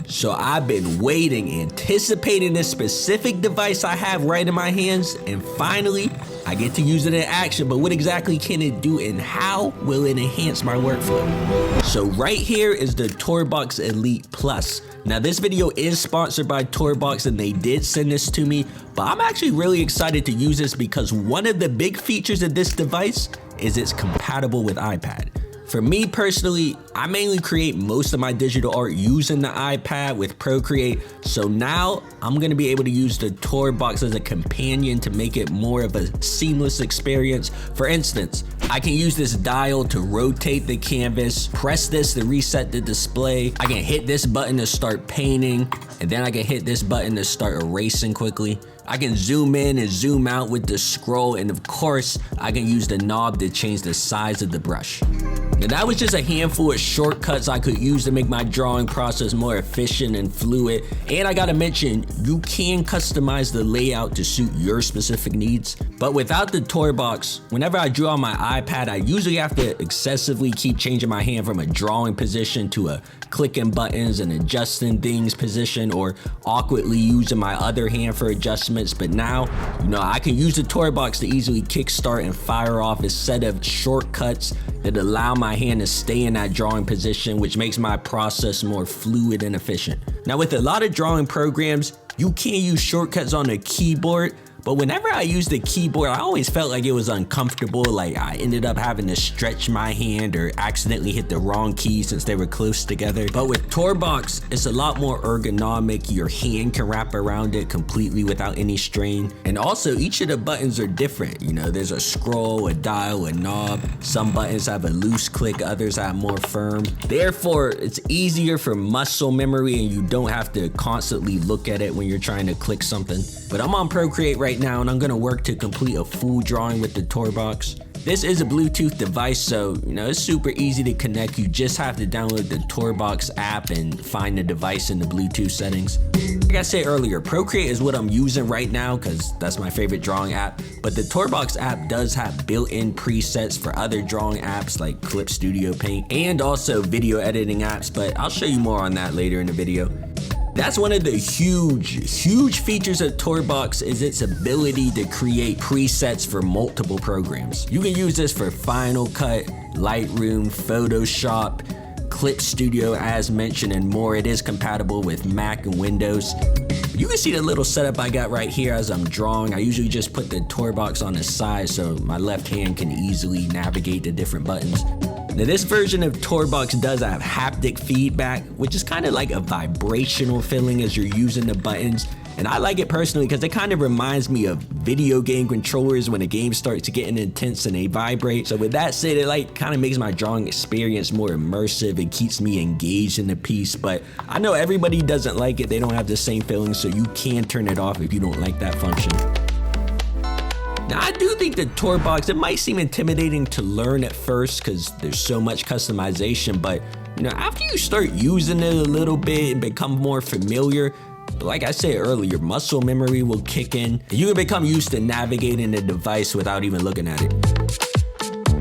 So I've been waiting, anticipating this specific device I have right in my hands, and finally I get to use it in action. But what exactly can it do and how will it enhance my workflow? So right here is the TourBox Elite Plus. Now this video is sponsored by TourBox and they did send this to me, but I'm actually really excited to use this because one of the big features of this device is it's compatible with iPad. For me personally, I mainly create most of my digital art using the iPad with Procreate, so now I'm gonna be able to use the TourBox as a companion to make it more of a seamless experience. For instance, I can use this dial to rotate the canvas, press this to reset the display. I can hit this button to start painting, and then I can hit this button to start erasing quickly. I can zoom in and zoom out with the scroll, and of course, I can use the knob to change the size of the brush. Now that was just a handful of shortcuts I could use to make my drawing process more efficient and fluid. And I gotta mention, you can customize the layout to suit your specific needs. But without the TourBox, whenever I draw on my iPad, I usually have to excessively keep changing my hand from a drawing position to a clicking buttons and adjusting things position, or awkwardly using my other hand for adjustments. But now, I can use the TourBox to easily kickstart and fire off a set of shortcuts that allow my hand to stay in that drawing position, which makes my process more fluid and efficient. Now with a lot of drawing programs, you can use shortcuts on the keyboard, but whenever I used the keyboard, I always felt like it was uncomfortable. Like I ended up having to stretch my hand or accidentally hit the wrong key since they were close together. But with TourBox, it's a lot more ergonomic. Your hand can wrap around it completely without any strain. And also each of the buttons are different. There's a scroll, a dial, a knob. Some buttons have a loose click, others have more firm. Therefore, it's easier for muscle memory and you don't have to constantly look at it when you're trying to click something. But I'm on Procreate right now and I'm gonna work to complete a full drawing with the TourBox. This is a Bluetooth device, so it's super easy to connect. You just have to download the TourBox app and find the device in the Bluetooth settings. Like I said earlier, Procreate is what I'm using right now because that's my favorite drawing app, but the TourBox app does have built-in presets for other drawing apps like Clip Studio Paint and also video editing apps, but I'll show you more on that later in the video. That's one of the huge features of TourBox is its ability to create presets for multiple programs. You can use this for Final Cut, Lightroom, Photoshop, Clip Studio as mentioned, and more. It is compatible with Mac and Windows. You can see the little setup I got right here as I'm drawing. I usually just put the TourBox on the side so my left hand can easily navigate the different buttons. Now this version of TourBox does have haptic feedback, which is kind of like a vibrational feeling as you're using the buttons. And I like it personally because it kind of reminds me of video game controllers when a game starts getting intense and they vibrate. So with that said, it kind of makes my drawing experience more immersive and keeps me engaged in the piece. But I know everybody doesn't like it. They don't have the same feeling, so you can turn it off if you don't like that function. Now I do think the TourBox, it might seem intimidating to learn at first because there's so much customization, but after you start using it a little bit and become more familiar, like I said earlier, muscle memory will kick in and you can become used to navigating the device without even looking at it.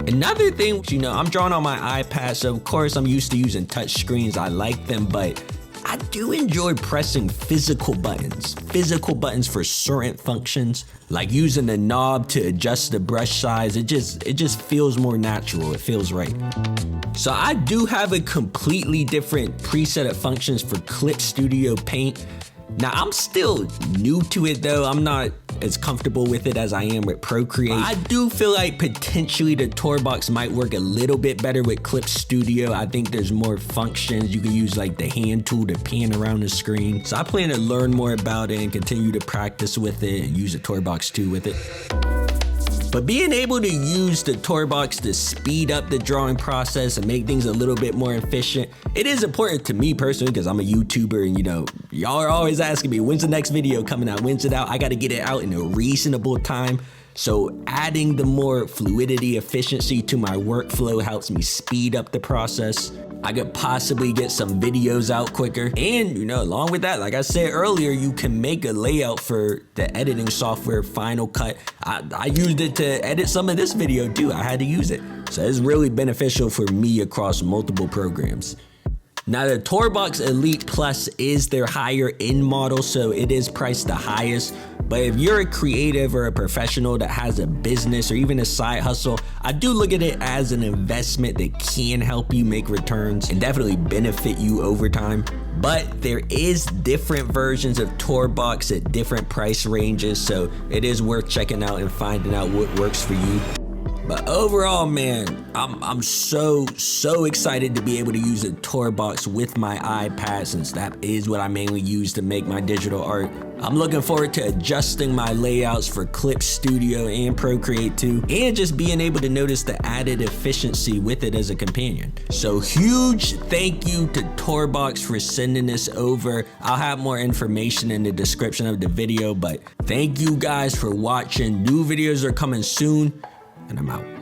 Another thing, I'm drawing on my iPad, so of course I'm used to using touch screens. I like them, but I do enjoy pressing physical buttons for certain functions, like using the knob to adjust the brush size. It just feels more natural. It feels right. So I do have a completely different preset of functions for Clip Studio Paint. Now I'm still new to it though. I'm not as comfortable with it as I am with Procreate. I do feel like potentially the TourBox might work a little bit better with Clip Studio. I think there's more functions. You can use like the hand tool to pan around the screen. So I plan to learn more about it and continue to practice with it and use the TourBox too with it. But being able to use the TourBox to speed up the drawing process and make things a little bit more efficient, it is important to me personally because I'm a YouTuber and y'all are always asking me, when's the next video coming out? When's it out? I gotta get it out in a reasonable time. So adding the more fluidity, efficiency to my workflow helps me speed up the process. I could possibly get some videos out quicker. And along with that, like I said earlier, you can make a layout for the editing software Final Cut. I used it to edit some of this video too. I had to use it. So it's really beneficial for me across multiple programs. Now the TourBox Elite Plus is their higher end model, so it is priced the highest. But if you're a creative or a professional that has a business or even a side hustle, I do look at it as an investment that can help you make returns and definitely benefit you over time. But there is different versions of TourBox at different price ranges, so it is worth checking out and finding out what works for you. But overall, man, I'm so excited to be able to use a TourBox with my iPad, since that is what I mainly use to make my digital art. I'm looking forward to adjusting my layouts for Clip Studio and Procreate too, and just being able to notice the added efficiency with it as a companion. So huge thank you to TourBox for sending this over. I'll have more information in the description of the video, but thank you guys for watching. New videos are coming soon, and I'm out.